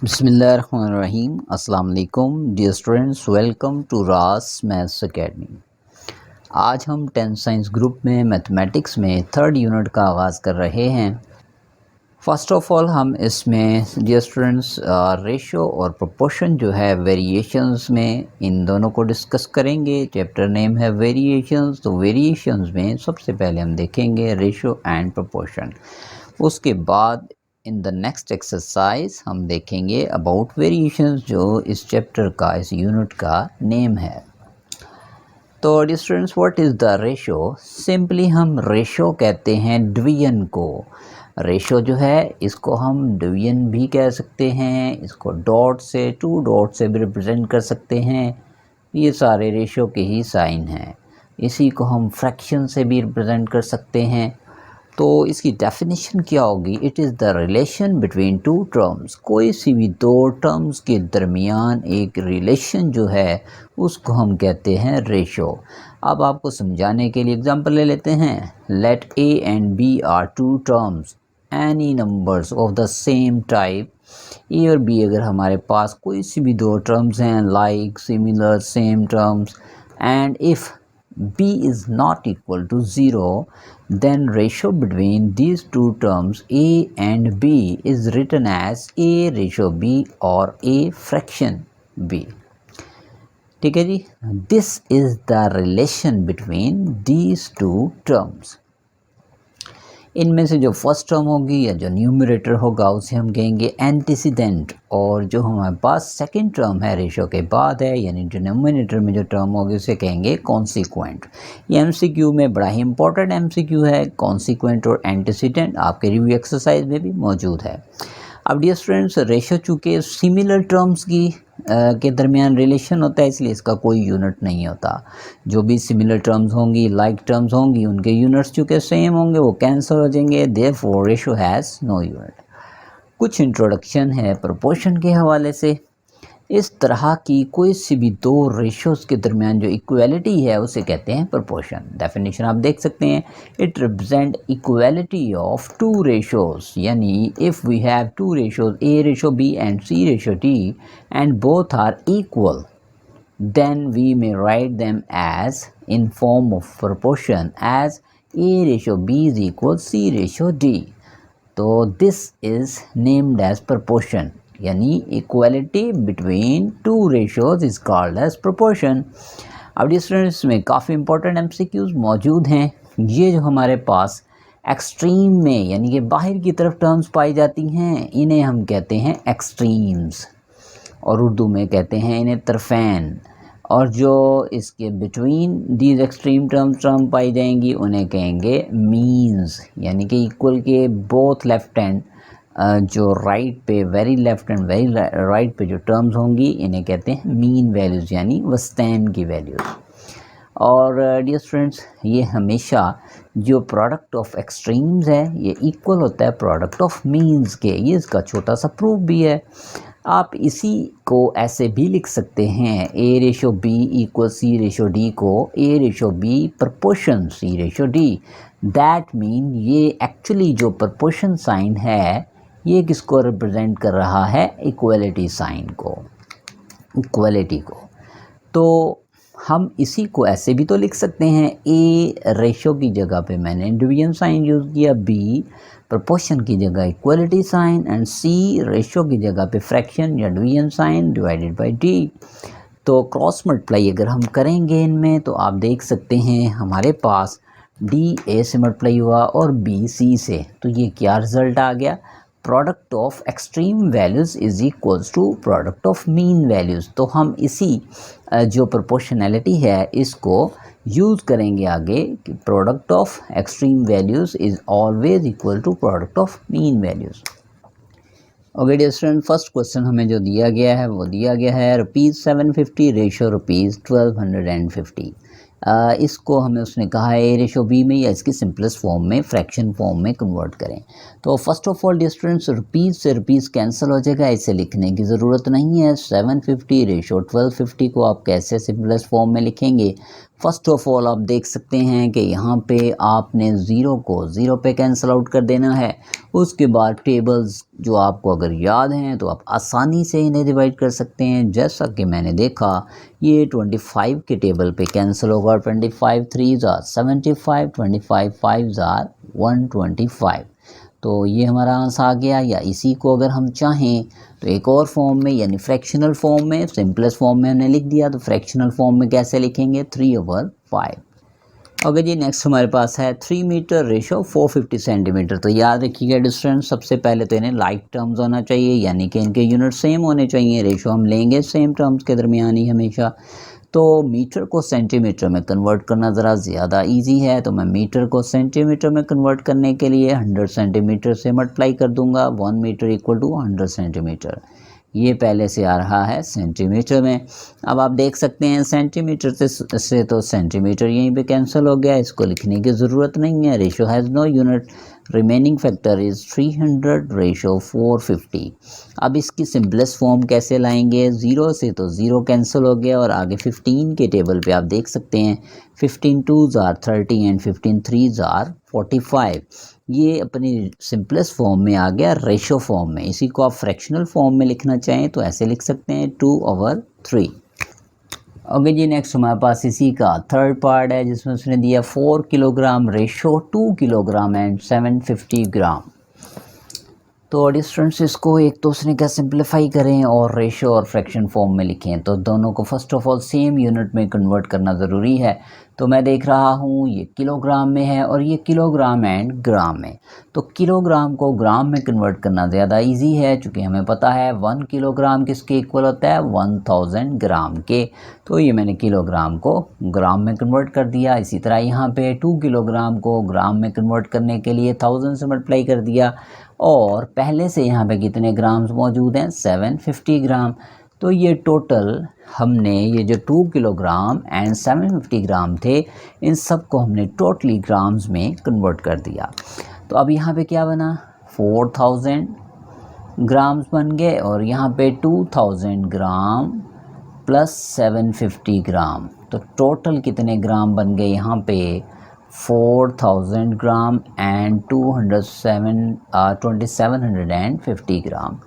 बिस्मिल्लाहिर्रहमानिर्रहीम। अस्सलाम वालेकुम डियर स्टूडेंट्स, वेलकम टू रास मैथ्स एकेडमी। आज हम 10th साइंस ग्रुप में मैथमेटिक्स में थर्ड यूनिट का आगाज़ कर रहे हैं। फ़र्स्ट ऑफ़ ऑल हम इसमें डियर स्टूडेंट्स रेशो और प्रोपोर्शन जो है वेरिएशंस में इन दोनों को डिस्कस करेंगे। चैप्टर नेम है वेरिएशंस। तो वेरिएशंस में सबसे पहले हम देखेंगे रेशो एंड प्रोपोर्शन। उसके बाद इन द नेक्स्ट एक्सरसाइज हम देखेंगे अबाउट वेरिएशंस, जो इस चैप्टर का, इस यूनिट का नेम है। तो dear students, what is the ratio? Simply हम रेशो कहते हैं डिवीजन को। रेशो जो है इसको हम डिवीजन भी कह सकते हैं, इसको डॉट से, टू डॉट से भी रिप्रेजेंट कर सकते हैं। ये सारे रेशो के ही साइन हैं। इसी को हम फ्रैक्शन से भी रिप्रेजेंट कर सकते हैं। तो इसकी डेफिनेशन क्या होगी? It is the relation between two terms. कोई सी भी दो टर्म्स के दरमियान एक रिलेशन जो है उसको हम कहते हैं रेशो। अब आपको समझाने के लिए एग्जांपल ले लेते हैं। Let A and B are two terms any numbers of the same type. A और बी अगर हमारे पास कोई सी भी दो टर्म्स हैं, like, similar, same terms, and if b is not equal to 0, then ratio between these two terms a and b is written as a ratio b or a fraction b। ठीक है जी, this is the relation between these two terms। इनमें से जो first term होगी या जो numerator होगा उसे हम कहेंगे एंटीसीडेंट, और जो हमारे पास सेकंड टर्म है रेशो के बाद है, यानी डिनोमिनेटर में जो टर्म होगी उसे कहेंगे कॉन्सिक्वेंट। ये एमसीक्यू में बड़ा ही इंपॉर्टेंट एमसीक्यू है। कॉन्सिक्वेंट और एंटीसीडेंट आपके रिव्यू एक्सरसाइज में भी मौजूद है। अब डियर स्टूडेंट्स, रेशो चूँकि सिमिलर टर्म्स की के दरमियान रिलेशन होता है, इसलिए इसका कोई यूनिट नहीं होता। जो भी सिमिलर टर्म्स होंगी, लाइक टर्म्स होंगी, उनके यूनिट्स चूँकि सेम होंगे वो कैंसिल हो जाएंगे। Therefore ratio has no unit. कुछ इंट्रोडक्शन है प्रोपोर्शन के हवाले से। इस तरह की कोई सी भी दो रेशोज़ के दरमियान जो इक्वलिटी है उसे कहते हैं प्रोपोर्शन। डेफिनेशन आप देख सकते हैं, it represent equality of two ratios. यानी if we have two ratios A ratio B and C ratio D and both are equal, then we may write them as in form of proportion as a ratio b is equal c ratio d। तो this is named as proportion, यानी equality between two ratios is called as proportion. अब students में काफ़ी important MCQs मौजूद हैं। ये जो हमारे पास एक्सट्रीम में यानी कि बाहर की तरफ टर्म्स पाई जाती हैं, इन्हें हम कहते हैं एक्सट्रीम्स, और उर्दू में कहते हैं इन्हें तरफैन। और जो इसके बिटवीन दीज एक्सट्रीम टर्म पाई जाएंगी उन्हें कहेंगे मीन्स। यानी कि इक्वल के बोथ लेफ्ट हैंड, जो राइट पे very left and very right पे जो टर्म्स होंगी इन्हें कहते हैं मीन वैल्यूज़, यानी वस्तेन की वैल्यूज़। और डियर स्टूडेंट्स, ये हमेशा जो प्रोडक्ट ऑफ एक्सट्रीम्स है ये इक्वल होता है प्रोडक्ट ऑफ मीन्स के। ये इसका छोटा सा प्रूफ भी है। आप इसी को ऐसे भी लिख सकते हैं, A ratio B equal C ratio D को A ratio B proportion C ratio D. That mean ये एक्चुअली जो प्रपोर्शन साइन है ये किसको रिप्रेजेंट कर रहा है? इक्वलिटी साइन को, इक्वलिटी को। तो हम इसी को ऐसे भी तो लिख सकते हैं, ए रेशो की जगह पे मैंने डिवीजन साइन यूज़ किया, बी प्रोपोर्शन की जगह equality sign, and C ratio की जगह पे फ्रैक्शन या division sign divided by D. तो क्रॉस मल्टीप्लाई अगर हम करेंगे इनमें तो आप देख सकते हैं हमारे पास डी ए से मल्टीप्लाई हुआ और बी सी से, तो ये क्या रिज़ल्ट आ गया? Product of extreme values is equals to product of mean values. तो हम इसी जो प्रोपोर्शनैलिटी है इसको यूज़ करेंगे आगे कि product of extreme values is always equal to product of mean values. Okay dear student, first question हमें जो दिया गया है वो दिया गया है ₹750 रेशो ₹1250। इसको हमें उसने कहा है ए रेशो बी में या इसकी सिंपलेस्ट फॉर्म में, फ्रैक्शन फॉर्म में कन्वर्ट करें। तो first of all dear students, rupees से रुपीज़ कैंसिल हो जाएगा, इसे लिखने की ज़रूरत नहीं है। 750 रेशो 1250 को आप कैसे सिंपलेस्ट फॉर्म में लिखेंगे? फर्स्ट ऑफ ऑल आप देख सकते हैं कि यहाँ पे आपने ज़ीरो को ज़ीरो पे कैंसिल आउट कर देना है। उसके बाद टेबल्स जो आपको अगर याद हैं तो आप आसानी से इन्हें डिवाइड कर सकते हैं। जैसा कि मैंने देखा ये 25 के टेबल पे कैंसिल होगा। 25 3s आर 75, 25 5s आर 125। तो ये हमारा आंसर आ गया। या इसी को अगर हम चाहें तो एक और फॉर्म में यानी फ्रैक्शनल फॉर्म में, सिंपलेस्ट फॉर्म में हमने लिख दिया, तो फ्रैक्शनल फॉर्म में कैसे लिखेंगे 3/5। अगर जी नेक्स्ट हमारे पास है 3 मीटर रेशो 450 सेंटीमीटर। तो याद रखिएगा डिस्टेंस सबसे पहले तो इन्हें लाइक टर्म्स होना चाहिए, यानी कि इनके यूनिट सेम होने चाहिए। रेशो हम लेंगे सेम टर्म्स के दरमियान ही हमेशा। तो मीटर को सेंटीमीटर में कन्वर्ट करना ज़रा ज़्यादा इजी है, तो मैं मीटर को सेंटीमीटर में कन्वर्ट करने के लिए 100 सेंटीमीटर से मल्टीप्लाई कर दूंगा। 1 मीटर इक्वल टू 100 सेंटीमीटर। ये पहले से आ रहा है सेंटीमीटर में। अब आप देख सकते हैं सेंटीमीटर से तो सेंटीमीटर यहीं पे कैंसिल हो गया, इसको लिखने की ज़रूरत नहीं है। Ratio has no unit, remaining factor is 300 ratio 450। अब इसकी सिंपलेस्ट फॉर्म कैसे लाएंगे, ज़ीरो से तो ज़ीरो कैंसिल हो गया और आगे 15 के टेबल पे आप देख सकते हैं 15 2s are 30 and 15 3s are 45। ये अपनी सिंपलेस्ट फॉर्म में आ गया रेशो फॉर्म में। इसी को आप फ्रैक्शनल फॉर्म में लिखना चाहें तो ऐसे लिख सकते हैं 2/3। ओके जी नेक्स्ट हमारे पास इसी का थर्ड पार्ट है जिसमें उसने दिया 4 किलोग्राम रेशो 2 किलोग्राम एंड 750 ग्राम। तो डिस्टेंस इसको एक दूसरे का सिंप्लीफाई करें और रेशो और फ्रैक्शन फॉर्म में लिखें। तो दोनों को first of all same unit में कन्वर्ट करना ज़रूरी है। तो मैं देख रहा हूँ ये किलोग्राम में है और ये किलोग्राम एंड ग्राम में। तो किलोग्राम को ग्राम में कन्वर्ट करना ज़्यादा इजी है, क्योंकि हमें पता है 1 किलोग्राम किसके इक्वल होता है 1000 ग्राम के। तो ये मैंने किलोग्राम को ग्राम में कन्वर्ट कर दिया। इसी तरह यहाँ पे 2 किलोग्राम को ग्राम में कन्वर्ट करने के लिए 1000 से मल्टीप्लाई कर दिया। और पहले से यहाँ पे कितने ग्राम्स मौजूद हैं 750 ग्राम। तो ये टोटल हमने ये जो 2 किलोग्राम एंड 750 ग्राम थे इन सब को हमने टोटली ग्राम्स में कन्वर्ट कर दिया। तो अब यहाँ पे क्या बना 4000 ग्राम्स बन गए और यहाँ पे 2000 ग्राम प्लस 750 ग्राम। तो टोटल कितने ग्राम बन गए यहाँ पे 4000 ग्राम एंड 2750 ग्राम।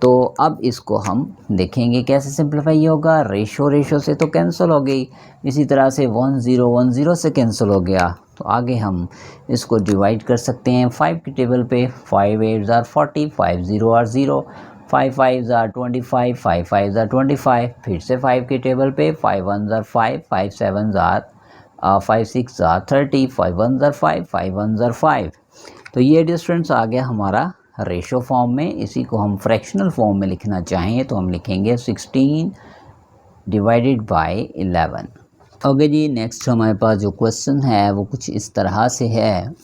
तो अब इसको हम देखेंगे कैसे सिंप्लीफाई होगा। रेशो से तो कैंसिल हो गई, इसी तरह से 1010 से कैंसिल हो गया। तो आगे हम इसको डिवाइड कर सकते हैं 5 के टेबल पे। 5 8s are 40, 5 0 are 0, 5 5s are 25, 5 5s are 25। फिर से 5 के टेबल पे 5 1s are 5, 5 7s are 5 6 are 30, 5 1s are 5, 5 1s are 5। तो ये डिस्टेंस आ गया हमारा रेशो फॉर्म में। इसी को हम फ्रैक्शनल फॉर्म में लिखना चाहें तो हम लिखेंगे 16 डिवाइडेड बाय 11। ओके जी नेक्स्ट हमारे पास जो क्वेश्चन है वो कुछ इस तरह से है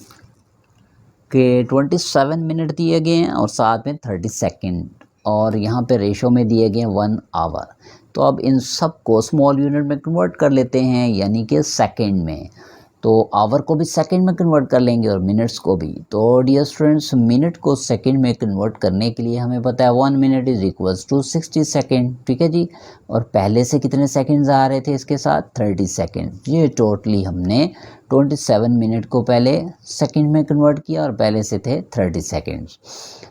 कि 27 मिनट दिए गए हैं और साथ में 30 सेकेंड और यहाँ पे रेशो में दिए गए 1 आवर। तो अब इन सब को स्मॉल यूनिट में कन्वर्ट कर लेते हैं, यानी कि सेकेंड में। तो आवर को भी सेकंड में कन्वर्ट कर लेंगे और मिनट्स को भी। तो डियर स्टूडेंट्स मिनट को सेकंड में कन्वर्ट करने के लिए हमें पता है 1 minute is equals to 60 second. ठीक है जी। और पहले से कितने सेकंड्स आ रहे थे इसके साथ 30 सेकेंड। ये टोटली हमने 27 मिनट को पहले सेकंड में कन्वर्ट किया और पहले से थे 30 सेकेंड्स।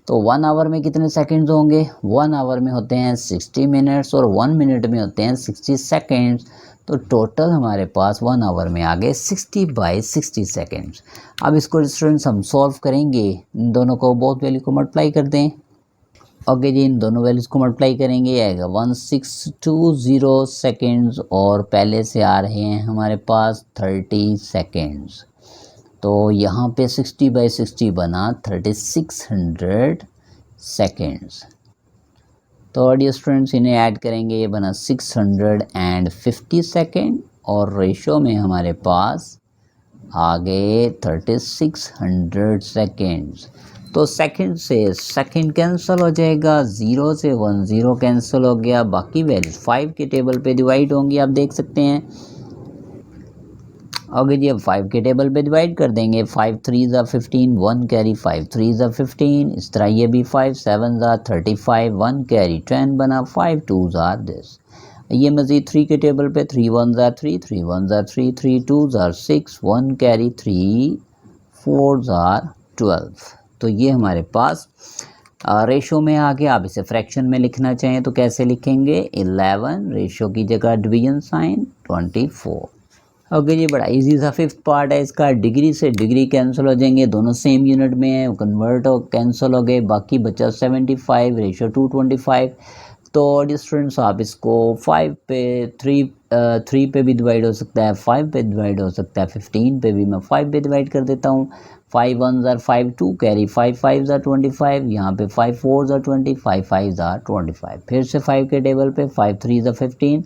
तो 1 आवर में कितने सेकेंड्स होंगे 1 आवर में होते हैं 60 मिनट्स और 1 मिनट में होते हैं 60 सेकेंड्स। तो टोटल हमारे पास 1 आवर में आ गए 60/60 सेकेंड्स। अब इसको स्टूडेंट्स हम सॉल्व करेंगे, इन दोनों को बोथ वैल्यू को मल्टीप्लाई कर दें। ओके जी इन दोनों वैल्यूज़ को मल्टीप्लाई करेंगे आएगा 1620 सेकेंड्स और पहले से आ रहे हैं हमारे पास 30 सेकेंड्स। तो यहाँ पे 60/60 बना 3600 सेकेंड्स। तो डियर स्टूडेंट्स इन्हें ऐड करेंगे, ये बना 650 सेकेंड और रेशो में हमारे पास आ गए 3600 सेकेंड्स। तो सेकंड से सेकंड कैंसिल हो जाएगा, 0 से 10 कैंसिल हो गया, बाकी वैल्यूज 5 के टेबल पे डिवाइड होंगी आप देख सकते हैं। ओके जी अब 5 के टेबल पे डिवाइड कर देंगे। 5 3s are 15, 1 carry 5 3s are 15। इस तरह ये भी 5 7s आर 35, 1 कैरी 10 बना, 5 2s आर दिस। ये मज़ीद 3 के टेबल पे 3 1s are 3, 3 1s are 3, 3 2s are 6, 1 carry 3 4s are 12। तो ये हमारे पास रेशो में आ गया। आप इसे फ्रैक्शन में लिखना चाहें तो कैसे लिखेंगे, 11 रेशो की जगह डिवीजन साइन 24। ओके जी, बड़ा इजी सा फिफ्थ पार्ट है इसका। डिग्री से डिग्री कैंसिल हो जाएंगे, दोनों सेम यूनिट में है, कन्वर्ट हो कैंसिल हो गए, बाकी बचा 75 रेशो 225। तो स्टूडेंट्स आप इसको 5 पे 3 पे भी डिवाइड हो सकता है, 5 पे डिवाइड हो सकता है, 15 पे भी मैं 5 पे डिवाइड कर देता हूँ। 5 1s are 5, 2 carry 5 5s are 25, यहाँ पे 5 4s are 20, 5 5s are 25। फिर से 5 के टेबल पे 5 3s are 15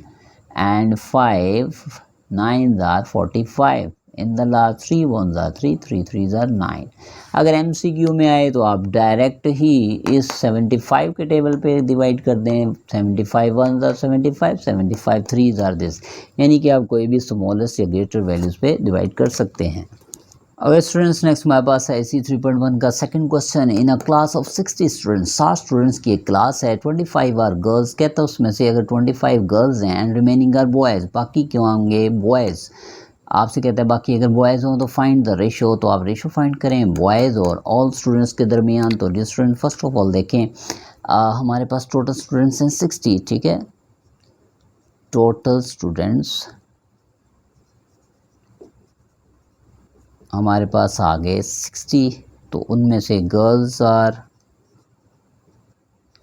and 5 9s are 45। In the last 3 1s are 3, 3 3s are 9। अगर MCQ में आए तो आप डायरेक्ट ही इस 75 के टेबल पे डिवाइड कर दें। 75 1s are 75, 75 3s are this, यानी कि आप कोई भी स्मॉलेस्ट या ग्रेटर वैल्यूज़ पे डिवाइड कर सकते हैं। अगर स्टूडेंट्स नेक्स्ट हमारे पास है IC 3.1 का second question. In a class of 60 students, 60 students की एक क्लास है, 25 आर गर्ल्स। कहता है उसमें से अगर 25 गर्ल्स हैं एंड रिमेनिंग आर बॉयज़, बाकी क्यों होंगे बॉयज़। आपसे कहता है बाकी अगर बॉयज़ हों तो फाइंड द रेशो। तो आप रेशो फाइंड करें बॉयज़ और ऑल स्टूडेंट्स के दरमियान। तो dear student first of all देखें, हमारे पास टोटल स्टूडेंट्स हैं 60, ठीक है। टोटल स्टूडेंट्स हमारे पास आ गए 60, तो उनमें से गर्ल्स आर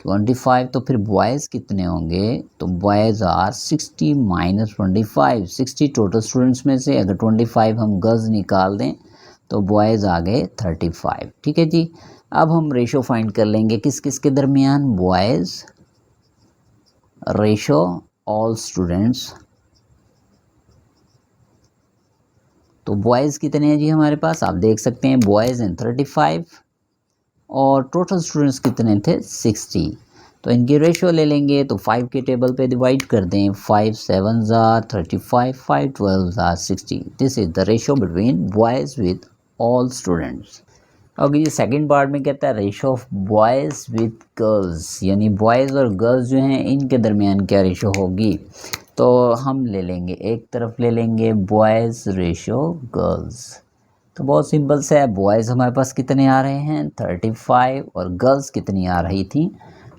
25, तो फिर बॉयज़ कितने होंगे, तो boys are 60 minus 25। 60 total students में से अगर 25 हम गर्ल्स निकाल दें तो बॉयज़ आ गए 35, ठीक है जी। अब हम रेशो फाइंड कर लेंगे किस किस के दरमियान, बॉयज़ रेशो ऑल स्टूडेंट्स। तो बॉयज़ कितने हैं जी हमारे पास, आप देख सकते हैं बॉयज़ हैं 35 और टोटल स्टूडेंट्स कितने थे 60। तो इनकी रेशो ले लेंगे, तो 5 के टेबल पे डिवाइड कर दें। 5 7s are 35, 5 12s are 60। This is the ratio between boys with all students. Okay, ये सेकंड पार्ट में कहता है ratio of boys with girls, यानी बॉयज़ और गर्ल्स जो हैं इनके दरमियान क्या रेशो होगी। तो हम ले लेंगे, एक तरफ ले लेंगे बॉयज़ रेशो गर्ल्स। तो बहुत सिंपल सा है, बॉयज़ हमारे पास कितने आ रहे हैं 35 और गर्ल्स कितनी आ रही थी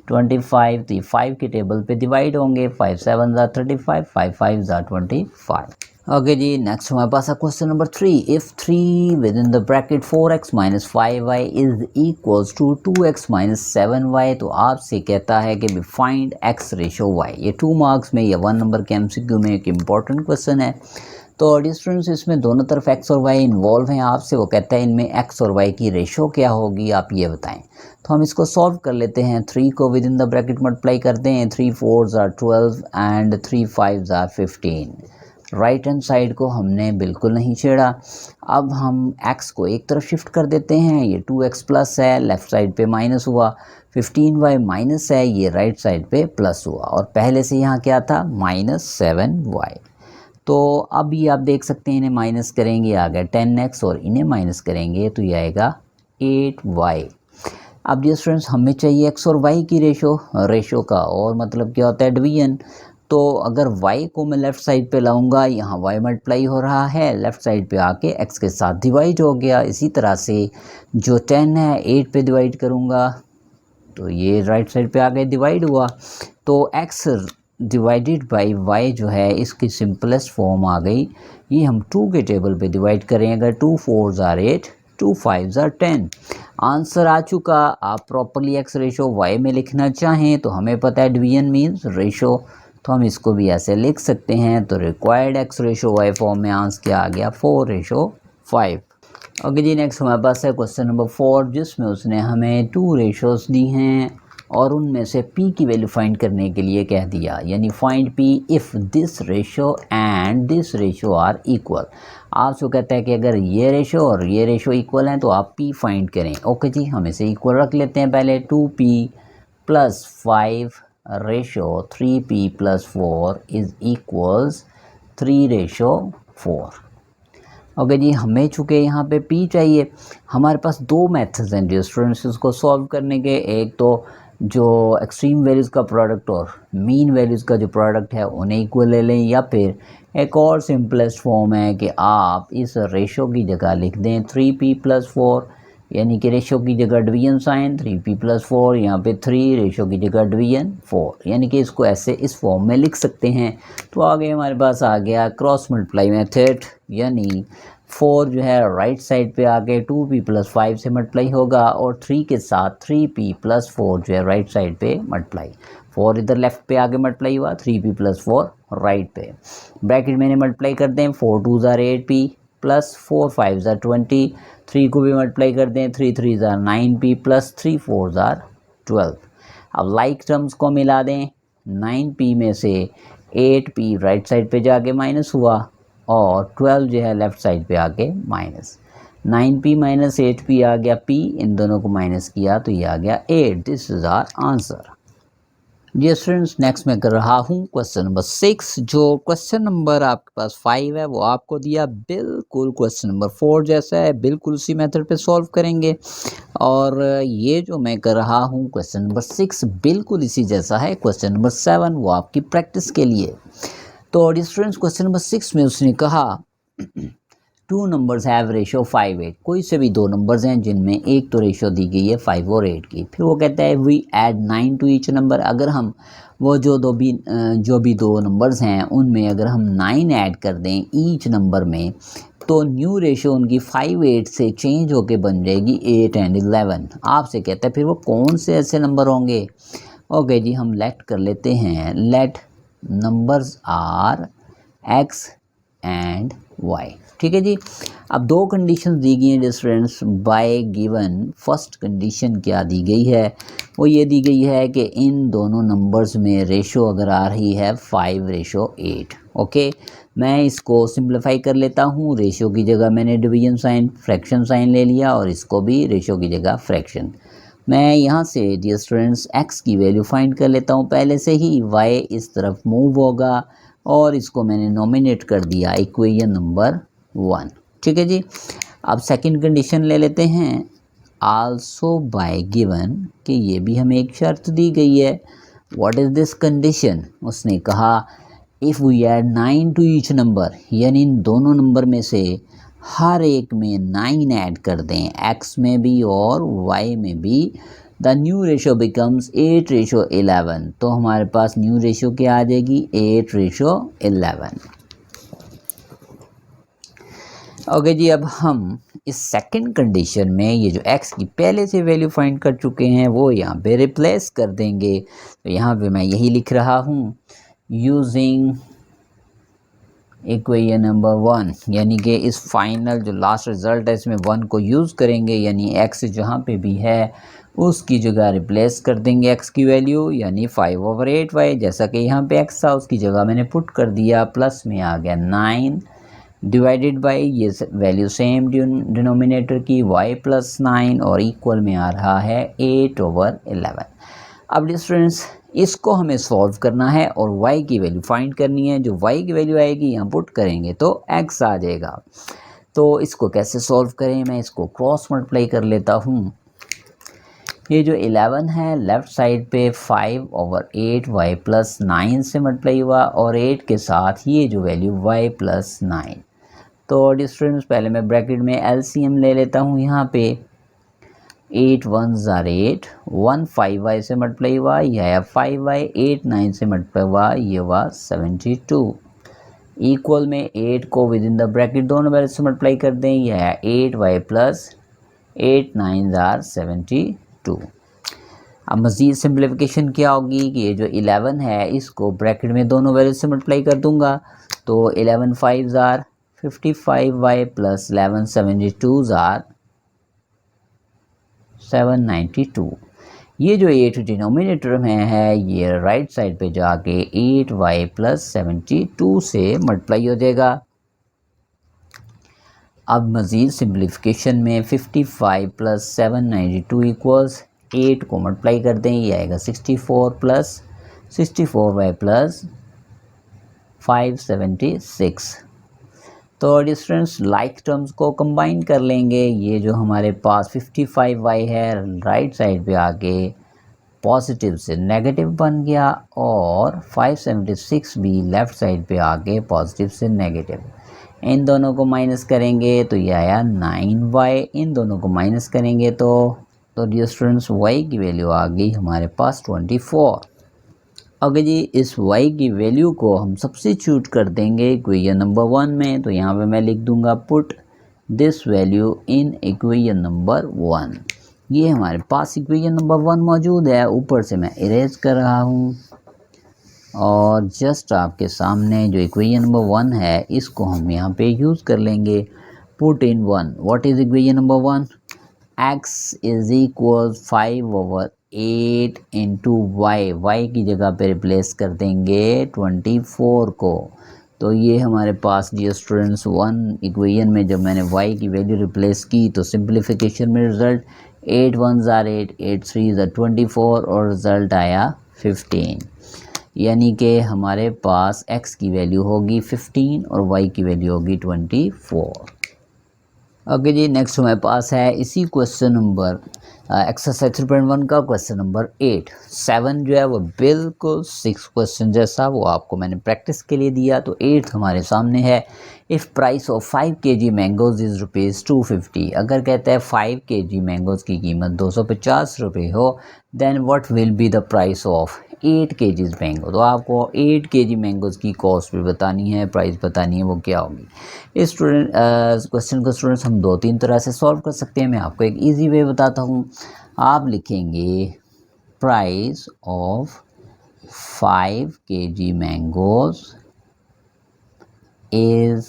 25। तो ये 5 के टेबल पे डिवाइड होंगे। 5 7s are 35, 5 5s are 25। Okay जी, नेक्स्ट हमारे पास है question number 3। If 3 within the bracket 4x minus 5y is equals to 2x minus 7y। तो आपसे कहता है कि फाइंड x रेशो y। ये 2 मार्क्स में या 1 नंबर के MCQ में एक इम्पॉर्टेंट क्वेश्चन है। तो स्टूडेंट्स इसमें दोनों तरफ x और y इन्वॉल्व हैं। आपसे वो कहता है इनमें x और y की रेशो क्या होगी, आप ये बताएं। तो हम इसको सॉल्व कर लेते हैं। 3 को with in the bracket multiply करते हैं। 3 4s are 12 and 3 5s are 15। Right hand side को हमने बिल्कुल नहीं छेड़ा। अब हम x को एक तरफ शिफ्ट कर देते हैं। ये 2x प्लस है, लेफ़्ट साइड पे माइनस हुआ। 15y माइनस है, ये राइट साइड पे प्लस हुआ। और पहले से यहाँ क्या था माइनस 7y। तो अब ये आप देख सकते हैं इन्हें माइनस करेंगे आ गया 10x और इन्हें माइनस करेंगे तो ये आएगा 8y। अब डियर स्टूडेंट्स हमें चाहिए x और y की रेशो का और मतलब क्या होता है डिवीजन। तो अगर y को मैं लेफ़्ट साइड पे लाऊंगा, यहाँ y मल्टीप्लाई हो रहा है, लेफ़्ट साइड पे आके x के साथ डिवाइड हो गया। इसी तरह से जो 10 है 8 पे डिवाइड करूँगा तो ये राइट साइड पे आके डिवाइड हुआ। तो x डिवाइडेड बाई y जो है इसकी सिंपलेस्ट फॉर्म आ गई। ये हम 2 के टेबल पे डिवाइड करें, अगर 2 4s are 8, 2 5s are 10। Answer आ चुका। आप प्रॉपरली x रेशो y में लिखना चाहें तो हमें पता है डिवीजन मीन्स रेशो, तो हम इसको भी ऐसे लिख सकते हैं। तो required x ratio y form में आंसर क्या आ गया 4:5। ओके जी, नेक्स्ट हमारे पास है क्वेश्चन नंबर 4 जिसमें उसने हमें 2 रेशोज़ दी हैं और उनमें से p की वैल्यू फाइंड करने के लिए कह दिया, यानी find p if this ratio and this ratio are equal. आपसे कहता है कि अगर ये रेशो और ये रेशो इक्वल हैं तो आप p फाइंड करें। ओके जी, हम इसे इक्वल रख लेते हैं पहले। 2p plus 5 ratio 3p plus 4 is equals 3:4। Okay जी, हमें चूँकि यहाँ पे p चाहिए, हमारे पास 2 मेथड्स हैं डियर स्टूडेंट्स इसको सॉल्व करने के। एक तो जो एक्सट्रीम वैल्यूज़ का प्रोडक्ट और मीन वैल्यूज़ का जो प्रोडक्ट है उन्हें इक्वल ले लें, या फिर एक और सिंपलेस्ट फॉर्म है कि आप इस रेशो की जगह लिख दें 3p+4, यानी कि रेशो की जगह डिवीजन साइन 3p+4, यहाँ पे 3 रेशो की जगह डिवीजन 4, यानी कि इसको ऐसे इस फॉर्म में लिख सकते हैं। तो आगे हमारे पास आ गया क्रॉस मल्टीप्लाई मेथड, यानी 4 जो है राइट साइड पे आके 2p+5 से मल्टीप्लाई होगा और 3 के साथ 3p+4 जो है राइट साइड पे मल्टीप्लाई, 4 इधर लेफ्ट पे आके मल्टीप्लाई हुआ, 3p+4 राइट पे, ब्रैकेट मैंने मल्टीप्लाई कर दें, 4 2 ज़ार 8p प्लस 4 5 ज़ार 20, 3 को भी मल्टीप्लाई कर दें, 3 3 ज़ार 9p प्लस 3 4 ज़ार 12। अब लाइक टर्म्स को मिला दें, 9p में से 8p राइट साइड पे जाके माइनस हुआ और 12 जो है लेफ़्ट साइड पे आके माइनस, 9p माइनस 8p आ गया p, इन दोनों को माइनस किया तो ये आ गया 8। This is our answer. जी स्टूडेंट्स, नेक्स्ट मैं कर रहा हूँ क्वेश्चन नंबर 6। जो क्वेश्चन नंबर आपके पास 5 है वो आपको दिया बिल्कुल क्वेश्चन नंबर 4 जैसा है, बिल्कुल उसी मेथड पे सॉल्व करेंगे। और ये जो मैं कर रहा हूँ क्वेश्चन नंबर 6 बिल्कुल इसी जैसा है क्वेश्चन नंबर 7, वो आपकी प्रैक्टिस के लिए। तो स्टूडेंट्स क्वेश्चन नंबर 6 में उसने कहा 2 नंबर्स हैव रेशो 5 8, कोई से भी 2 नंबर्स हैं जिनमें एक तो रेशो दी गई है 5 और 8 की। फिर वो कहता है we add 9 to each number, अगर हम वो जो भी दो नंबर्स हैं उनमें अगर हम 9 ऐड कर दें ईच नंबर में, तो न्यू रेशो उनकी 5 8 से चेंज होके बन जाएगी 8 एंड 11। आपसे कहता है फिर वो कौन से ऐसे नंबर होंगे। ओके जी, हम लेट कर लेते हैं, let numbers are x and y। ठीक है जी। अब दो कंडीशन दी गई हैं students bye given. First condition क्या दी गई है, वो ये दी गई है कि इन दोनों नंबर्स में रेशो अगर आ रही है 5:8। ओके, मैं इसको सिंप्लीफाई कर लेता हूँ। रेशो की जगह मैंने डिवीजन साइन फ्रैक्शन साइन ले लिया और इसको भी रेशो की जगह फ्रैक्शन। मैं यहाँ से डियर स्टूडेंट्स x की वैल्यू फाइंड कर लेता हूँ पहले से ही, y इस तरफ मूव होगा और इसको मैंने नॉमिनेट कर दिया इक्वेशन नंबर 1। ठीक है जी। अब सेकंड कंडीशन ले लेते हैं, आल्सो बाय गिवन, कि ये भी हमें एक शर्त दी गई है। व्हाट इज़ दिस कंडीशन, उसने कहा if we add 9 to each number, यानी इन दोनों नंबर में से हर एक में 9 ऐड कर दें, x में भी और y में भी, द न्यू रेशो बिकम्स 8:11। तो हमारे पास न्यू रेशो क्या आ जाएगी, 8:11। ओके जी। अब हम इस सेकंड कंडीशन में ये जो x की पहले से वैल्यू फाइंड कर चुके हैं वो यहाँ पे रिप्लेस कर देंगे। तो यहाँ पे मैं यही लिख रहा हूँ, यूजिंग इक्वेशन नंबर 1, यानी कि इस फाइनल जो लास्ट रिजल्ट है इसमें 1 को यूज़ करेंगे, यानी x जहाँ पे भी है उसकी जगह रिप्लेस कर देंगे x की वैल्यू, यानी 5/8y। जैसा कि यहाँ पे x था उसकी जगह मैंने पुट कर दिया, प्लस में आ गया 9 डिवाइडेड बाय ये वैल्यू सेम डिनोमिनेटर की y प्लस 9 और इक्वल में आ रहा है 8/11। अब स्टूडेंट्स इसको हमें सॉल्व करना है और y की वैल्यू फाइंड करनी है। जो y की वैल्यू आएगी यहाँ पुट करेंगे तो x आ जाएगा। तो इसको कैसे सॉल्व करें, मैं इसको क्रॉस मल्टीप्लाई कर लेता हूँ। ये जो 11 है लेफ़्ट साइड पे 5/8 y प्लस 9 से मल्टीप्लाई हुआ और 8 के साथ ये जो वैल्यू y प्लस 9। तो स्टूडेंट्स पहले मैं ब्रैकेट में LCM ले लेता हूँ। यहाँ पे 8 1 ज़ार 8, 1 5y से मल्टीप्लाई हुआ, यह है 5y, 8 9 से मल्टीप्लाई हुआ, ये हुआ 72। इक्वल में 8 को विद इन द ब्रैकेट दोनों वैल्यू से मल्टीप्लाई कर दें, यह है 8y प्लस 8 9 ज़ार 72। अब मज़ीद सिंप्लीफिकेशन क्या होगी कि ये जो 11 है इसको ब्रैकेट में दोनों वैल्यू से मल्टीप्लाई कर दूंगा, तो 11 5 ज़ार 55y प्लस 11 72 ज़ार 792। ये जो 8 डिनोमिनेटर में है ये राइट साइड पे जाके 8y प्लस 72 से मल्टीप्लाई हो जाएगा। अब मज़ीद सिंप्लीफिकेशन में 55 प्लस 792 इक्वल्स 8 को मल्टीप्लाई कर दें, ये आएगा 64 प्लस 64y प्लस 576। तो स्टूडेंट्स लाइक टर्म्स को कंबाइन कर लेंगे। ये जो हमारे पास 55y है राइट साइड पे आके पॉजिटिव से नेगेटिव बन गया और 576 भी लेफ़्ट साइड पे आके पॉजिटिव से नेगेटिव। इन दोनों को माइनस करेंगे तो ये आया 9y, इन दोनों को माइनस करेंगे तो डियर स्टूडेंट्स y की वैल्यू आ गई हमारे पास 24। अगर जी इस y की वैल्यू को हम सब्स्टिट्यूट कर देंगे इक्वेशन नंबर 1 में, तो यहाँ पे मैं लिख दूंगा put this value in equation number 1। ये हमारे पास इक्वेशन नंबर 1 मौजूद है, ऊपर से मैं इरेज कर रहा हूँ और जस्ट आपके सामने जो इक्वेशन नंबर 1 है इसको हम यहाँ पे यूज़ कर लेंगे। Put in 1, what is equation number 1? x is equal 5/8 into y की जगह पे रिप्लेस कर देंगे 24 को। तो ये हमारे पास डियर स्टूडेंट्स 1 इक्वेशन में जब मैंने y की वैल्यू रिप्लेस की तो सिंप्लीफिकेशन में रिज़ल्ट 8 1 ज़ार 8, 8 3 ज़ार 24 और रिज़ल्ट आया 15। यानी कि हमारे पास x की वैल्यू होगी 15 और y की वैल्यू होगी 24। ओके जी, नेक्स्ट हमारे पास है इसी क्वेश्चन नंबर एक्सरसाइज 3.1 का क्वेश्चन नंबर 8। 7 जो है वो बिल्कुल 6 क्वेश्चन जैसा वो आपको मैंने प्रैक्टिस के लिए दिया। तो 8 हमारे सामने है। If price of 5 kg mangoes is ₹250, अगर कहता है 5 kg मैंगोज़ की कीमत 250 रुपये हो, then what will be the price of 8 kg mango. तो आपको 8 kg मैंगोज़ की कॉस्ट भी बतानी है, प्राइस बतानी है, वो क्या होगी। इस क्वेश्चन को स्टूडेंट्स हम 2-3 तरह से सॉल्व कर सकते हैं। मैं आपको एक इजी वे बताता हूँ। आप लिखेंगे price of 5 kg mangoes is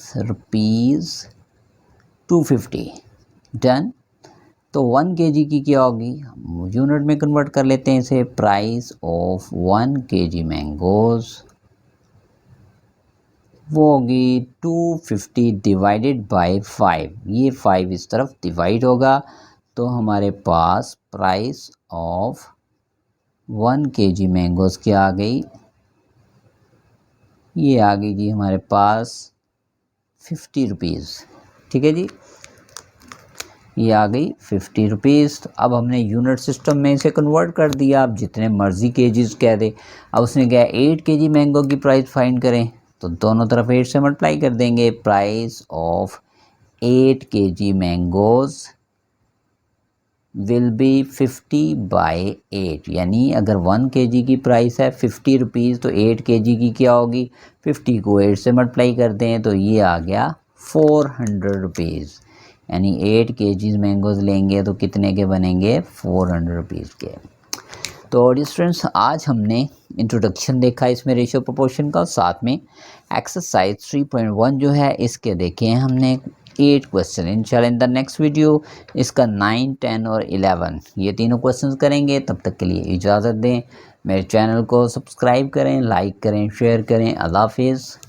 ₹250। Done. तो 1 kg की क्या होगी, यूनिट में कन्वर्ट कर लेते हैं इसे। प्राइस ऑफ 1 kg मैंगोज़ वो होगी 250 डिवाइडेड बाय 5। ये 5 इस तरफ डिवाइड होगा तो हमारे पास प्राइस ऑफ 1 kg मैंगोज़ क्या आ गई, ये आ गई जी हमारे पास 50 रुपीज़। ठीक है जी, ये आ गई 50 रुपीज़। तो अब हमने यूनिट सिस्टम में इसे कन्वर्ट कर दिया। आप जितने मर्ज़ी केजीज़ कह दे। अब उसने कहा 8 kg मैंगो की प्राइस फाइंड करें, तो दोनों तरफ 8 से मल्टीप्लाई कर देंगे। Price of 8 kg mangoes will be 50/8। यानी अगर 1 kg की प्राइस है 50 रुपीज़ तो 8 kg की क्या होगी, 50 को 8 से मल्टीप्लाई कर दें तो ये आ गया 400 रुपीज़। यानी 8 kg मैंगोज़ लेंगे तो कितने के बनेंगे, 400 रुपीज़ के। तो स्टूडेंट्स आज हमने इंट्रोडक्शन देखा इसमें रेशियो प्रोपोर्शन का, साथ में एक्सरसाइज 3.1 जो है इसके देखे हैं हमने 8 क्वेश्चन। इंशाल्लाह इन द नेक्स्ट वीडियो इसका 9, 10 और 11 ये तीनों क्वेश्चंस करेंगे। तब तक के लिए इजाज़त दें। मेरे चैनल को सब्सक्राइब करें, लाइक करें, शेयर करें। अल्लाह हाफिज़।